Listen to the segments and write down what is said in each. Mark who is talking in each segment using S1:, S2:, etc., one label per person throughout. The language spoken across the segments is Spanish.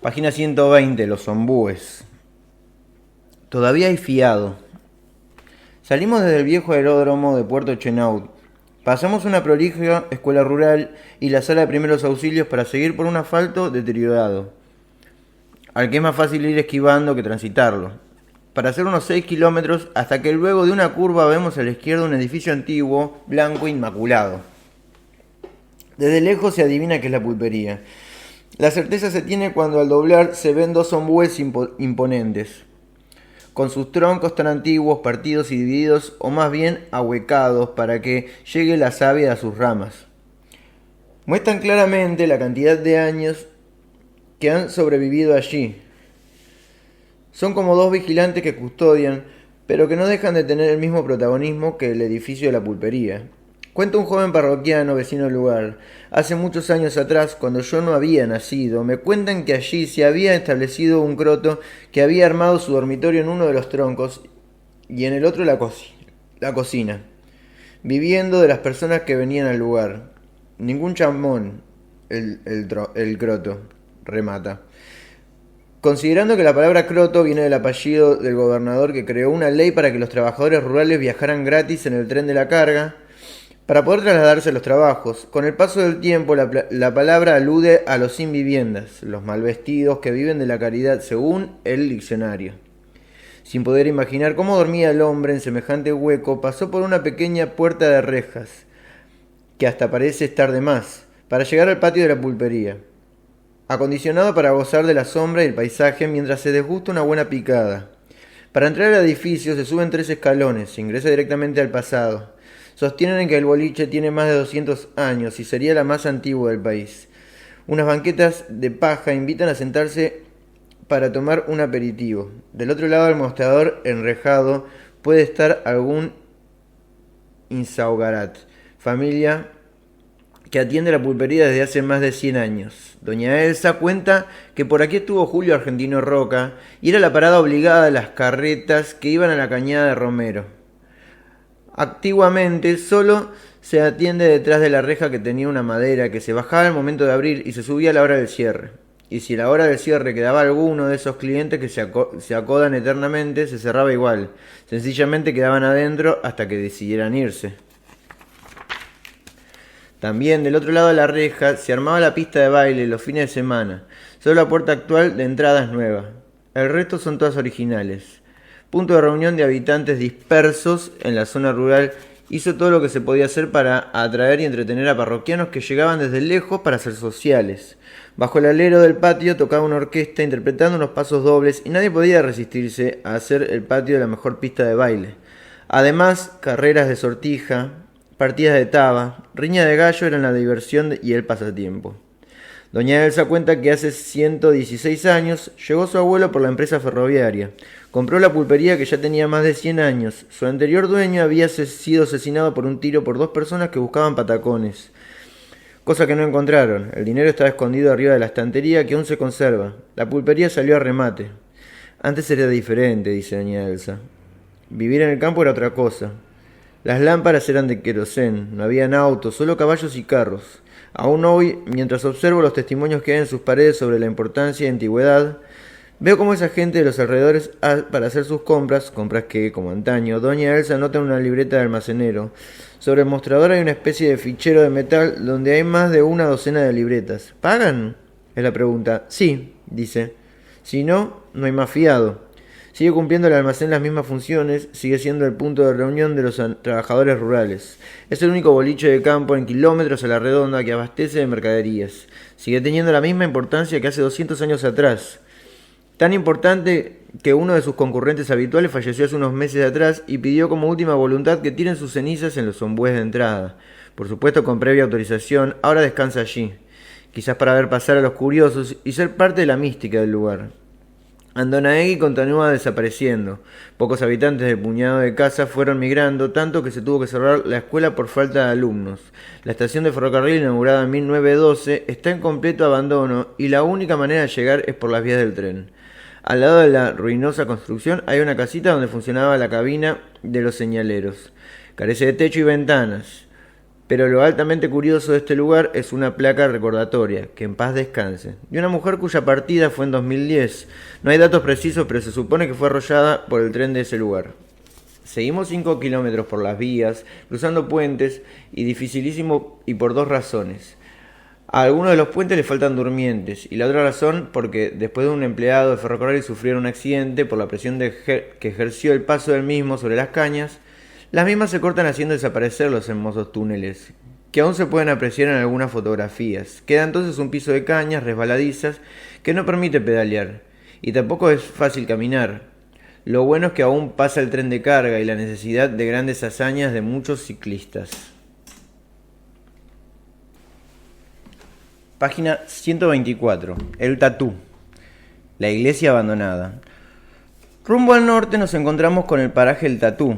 S1: Página 120, los ombúes. Todavía hay fiado. Salimos desde el viejo aeródromo de Puerto Chenaud. Pasamos una prolija escuela rural y la sala de primeros auxilios para seguir por un asfalto deteriorado, al que es más fácil ir esquivando que transitarlo. Para hacer unos 6 kilómetros hasta que luego de una curva vemos a la izquierda un edificio antiguo, blanco inmaculado. Desde lejos se adivina que es la pulpería. La certeza se tiene cuando al doblar se ven dos ombúes imponentes, con sus troncos tan antiguos, partidos y divididos, o más bien ahuecados para que llegue la savia a sus ramas. Muestran claramente la cantidad de años que han sobrevivido allí. Son como dos vigilantes que custodian, pero que no dejan de tener el mismo protagonismo que el edificio de la pulpería. Cuenta un joven parroquiano, vecino del lugar. Hace muchos años atrás, cuando yo no había nacido, me cuentan que allí se había establecido un croto que había armado su dormitorio en uno de los troncos y en el otro la cocina, viviendo de las personas que venían al lugar. Ningún chamón, el croto, remata. Considerando que la palabra croto viene del apellido del gobernador que creó una ley para que los trabajadores rurales viajaran gratis en el tren de la carga, para poder trasladarse a los trabajos. Con el paso del tiempo, la palabra alude a los sin viviendas, los mal vestidos que viven de la caridad, según el diccionario. Sin poder imaginar cómo dormía el hombre en semejante hueco, pasó por una pequeña puerta de rejas, que hasta parece estar de más, para llegar al patio de la pulpería, acondicionado para gozar de la sombra y el paisaje mientras se desgusta una buena picada. Para entrar al edificio se suben 3 escalones, se ingresa directamente al pasado. Sostienen que el boliche tiene más de 200 años y sería la más antigua del país. Unas banquetas de paja invitan a sentarse para tomar un aperitivo. Del otro lado del mostrador enrejado puede estar algún insaugarat, familia que atiende la pulpería desde hace más de 100 años. Doña Elsa cuenta que por aquí estuvo Julio Argentino Roca y era la parada obligada de las carretas que iban a la cañada de Romero. Antiguamente solo se atiende detrás de la reja que tenía una madera que se bajaba al momento de abrir y se subía a la hora del cierre. Y si a la hora del cierre quedaba alguno de esos clientes que se acodan eternamente, se cerraba igual. Sencillamente quedaban adentro hasta que decidieran irse. También del otro lado de la reja se armaba la pista de baile los fines de semana. Solo la puerta actual de entrada es nueva. El resto son todas originales. Punto de reunión de habitantes dispersos en la zona rural, hizo todo lo que se podía hacer para atraer y entretener a parroquianos que llegaban desde lejos para ser sociales. Bajo el alero del patio tocaba una orquesta interpretando unos pasos dobles y nadie podía resistirse a hacer el patio de la mejor pista de baile. Además, carreras de sortija, partidas de taba, riña de gallo eran la diversión y el pasatiempo. Doña Elsa cuenta que hace 116 años llegó su abuelo por la empresa ferroviaria. Compró la pulpería que ya tenía más de 100 años. Su anterior dueño había sido asesinado por un tiro por 2 personas que buscaban patacones, cosa que no encontraron. El dinero estaba escondido arriba de la estantería que aún se conserva. La pulpería salió a remate. Antes era diferente, dice doña Elsa. Vivir en el campo era otra cosa. Las lámparas eran de querosén, no habían autos, solo caballos y carros. Aún hoy, mientras observo los testimonios que hay en sus paredes sobre la importancia y antigüedad, veo cómo esa gente de los alrededores, para hacer sus compras que, como antaño, doña Elsa anota en una libreta de almacenero. Sobre el mostrador hay una especie de fichero de metal donde hay más de una docena de libretas. ¿Pagan?, es la pregunta. Sí, dice. Si no, no hay más fiado. Sigue cumpliendo el almacén las mismas funciones, sigue siendo el punto de reunión de los trabajadores rurales. Es el único boliche de campo en kilómetros a la redonda que abastece de mercaderías. Sigue teniendo la misma importancia que hace 200 años atrás. Tan importante que uno de sus concurrentes habituales falleció hace unos meses atrás y pidió como última voluntad que tiren sus cenizas en los ombúes de entrada. Por supuesto con previa autorización, ahora descansa allí. Quizás para ver pasar a los curiosos y ser parte de la mística del lugar. Andonaegui continúa desapareciendo. Pocos habitantes del puñado de casas fueron migrando, tanto que se tuvo que cerrar la escuela por falta de alumnos. La estación de ferrocarril, inaugurada en 1912, está en completo abandono y la única manera de llegar es por las vías del tren. Al lado de la ruinosa construcción hay una casita donde funcionaba la cabina de los señaleros. Carece de techo y ventanas. Pero lo altamente curioso de este lugar es una placa recordatoria, que en paz descanse, de una mujer cuya partida fue en 2010. No hay datos precisos, pero se supone que fue arrollada por el tren de ese lugar. Seguimos 5 kilómetros por las vías, cruzando puentes, y dificilísimo, y por dos razones. A algunos de los puentes le faltan durmientes, y la otra razón porque después de un empleado de ferrocarril sufriera un accidente por la presión que ejerció el paso del mismo sobre las cañas, las mismas se cortan haciendo desaparecer los hermosos túneles, que aún se pueden apreciar en algunas fotografías. Queda entonces un piso de cañas resbaladizas que no permite pedalear, y tampoco es fácil caminar. Lo bueno es que aún pasa el tren de carga y la necesidad de grandes hazañas de muchos ciclistas. Página 124. El Tatú. La iglesia abandonada. Rumbo al norte nos encontramos con el paraje El Tatú.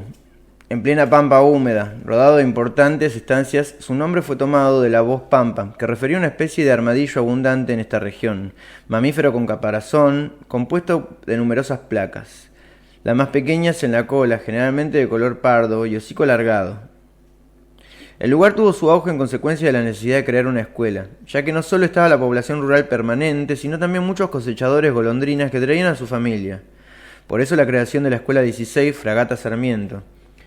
S1: En plena pampa húmeda, rodado de importantes estancias, su nombre fue tomado de la voz pampa, que refería a una especie de armadillo abundante en esta región, mamífero con caparazón, compuesto de numerosas placas. Las más pequeñas en la cola, generalmente de color pardo y hocico alargado. El lugar tuvo su auge en consecuencia de la necesidad de crear una escuela, ya que no solo estaba la población rural permanente, sino también muchos cosechadores golondrinas que traían a su familia. Por eso la creación de la Escuela 16 Fragata Sarmiento.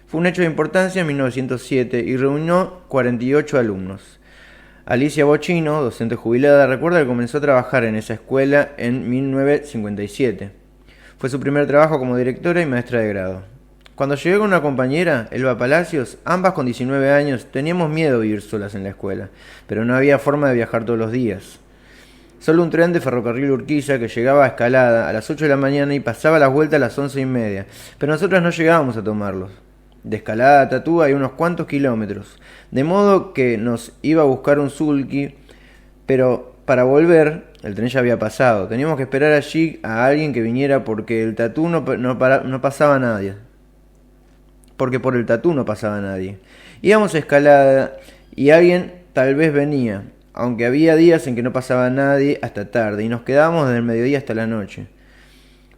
S1: Fue un hecho de importancia en 1907 y reunió 48 alumnos. Alicia Bocchino, docente jubilada, recuerda que comenzó a trabajar en esa escuela en 1957. Fue su primer trabajo como directora y maestra de grado. Cuando llegué con una compañera, Elba Palacios, ambas con 19 años, teníamos miedo de ir solas en la escuela, pero no había forma de viajar todos los días. Solo un tren de ferrocarril Urquiza que llegaba a Escalada a las 8 de la mañana y pasaba las vueltas a las 11:30, pero nosotras no llegábamos a tomarlos. De Escalada a Tatú hay unos cuantos kilómetros, de modo que nos iba a buscar un sulky, pero para volver el tren ya había pasado. Teníamos que esperar allí a alguien que viniera porque el Tatú no pasaba nadie. Porque por el Tatú no pasaba nadie. Íbamos a Escalada y alguien tal vez venía, aunque había días en que no pasaba nadie hasta tarde y nos quedábamos desde el mediodía hasta la noche.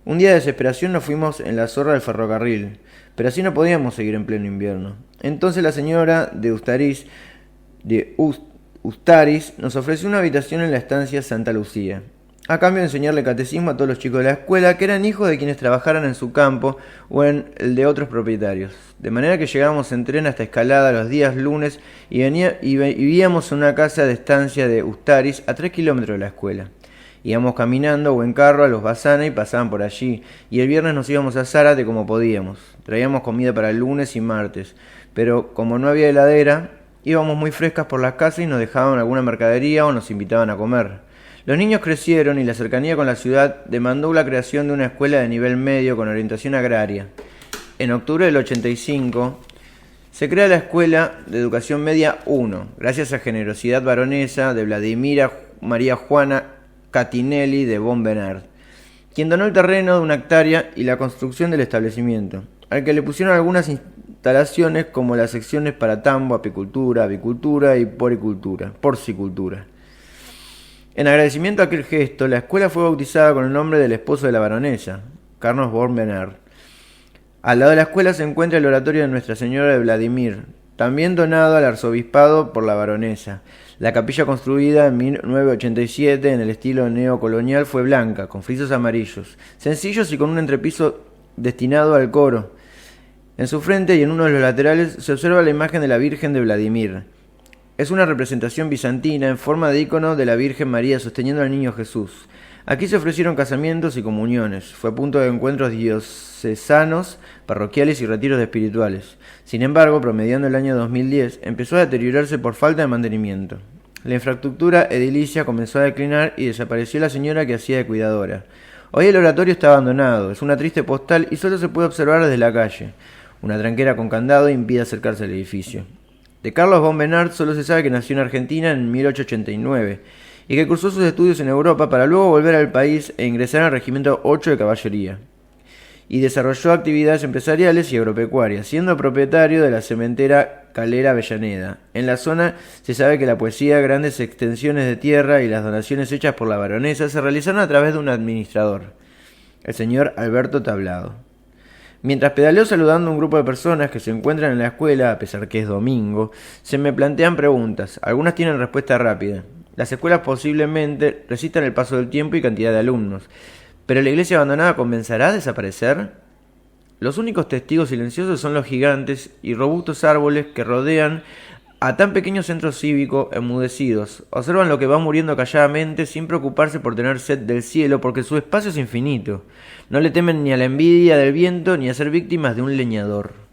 S1: Un día de desesperación nos fuimos en la zorra del ferrocarril, pero así no podíamos seguir en pleno invierno. Entonces la señora de Ustaris nos ofreció una habitación en la estancia Santa Lucía, a cambio de enseñarle catecismo a todos los chicos de la escuela que eran hijos de quienes trabajaran en su campo o en el de otros propietarios. De manera que llegábamos en tren hasta Escalada los días lunes y vivíamos en una casa de estancia de Ustaris a 3 kilómetros de la escuela. Íbamos caminando o en carro a los Bazana y pasaban por allí, y el viernes nos íbamos a Zárate como podíamos. Traíamos comida para el lunes y martes, pero como no había heladera, íbamos muy frescas por las casas y nos dejaban alguna mercadería o nos invitaban a comer. Los niños crecieron y la cercanía con la ciudad demandó la creación de una escuela de nivel medio con orientación agraria. En octubre del 85 se crea la Escuela de Educación Media 1, gracias a generosidad baronesa de Vladimira María Juana Catinelli de Bonvenard, quien donó el terreno de 1 hectárea y la construcción del establecimiento, al que le pusieron algunas instalaciones como las secciones para tambo, apicultura, avicultura y porcicultura. En agradecimiento a aquel gesto, la escuela fue bautizada con el nombre del esposo de la baronesa, Carlos Bonvenard. Al lado de la escuela se encuentra el oratorio de Nuestra Señora de Vladimir, también donado al arzobispado por la baronesa. La capilla construida en 1987 en el estilo neocolonial fue blanca, con frisos amarillos, sencillos y con un entrepiso destinado al coro. En su frente y en uno de los laterales se observa la imagen de la Virgen de Vladimir. Es una representación bizantina en forma de ícono de la Virgen María sosteniendo al niño Jesús. Aquí se ofrecieron casamientos y comuniones. Fue punto de encuentros diocesanos, parroquiales y retiros espirituales. Sin embargo, promediando el año 2010, empezó a deteriorarse por falta de mantenimiento. La infraestructura edilicia comenzó a declinar y desapareció la señora que hacía de cuidadora. Hoy el oratorio está abandonado, es una triste postal y solo se puede observar desde la calle. Una tranquera con candado impide acercarse al edificio. De Carlos Bonvenard solo se sabe que nació en Argentina en 1889 y que cursó sus estudios en Europa para luego volver al país e ingresar al Regimiento 8 de Caballería. Y desarrolló actividades empresariales y agropecuarias, siendo propietario de la cementera Calera Avellaneda. En la zona se sabe que la poesía, grandes extensiones de tierra y las donaciones hechas por la baronesa se realizaron a través de un administrador, el señor Alberto Tablado. Mientras pedaleo saludando a un grupo de personas que se encuentran en la escuela, a pesar que es domingo, se me plantean preguntas. Algunas tienen respuesta rápida. Las escuelas posiblemente resistan el paso del tiempo y cantidad de alumnos. ¿Pero la iglesia abandonada comenzará a desaparecer? Los únicos testigos silenciosos son los gigantes y robustos árboles que rodean a tan pequeño centro cívico enmudecidos. Observan lo que va muriendo calladamente sin preocuparse por tener sed del cielo porque su espacio es infinito. No le temen ni a la envidia del viento ni a ser víctimas de un leñador.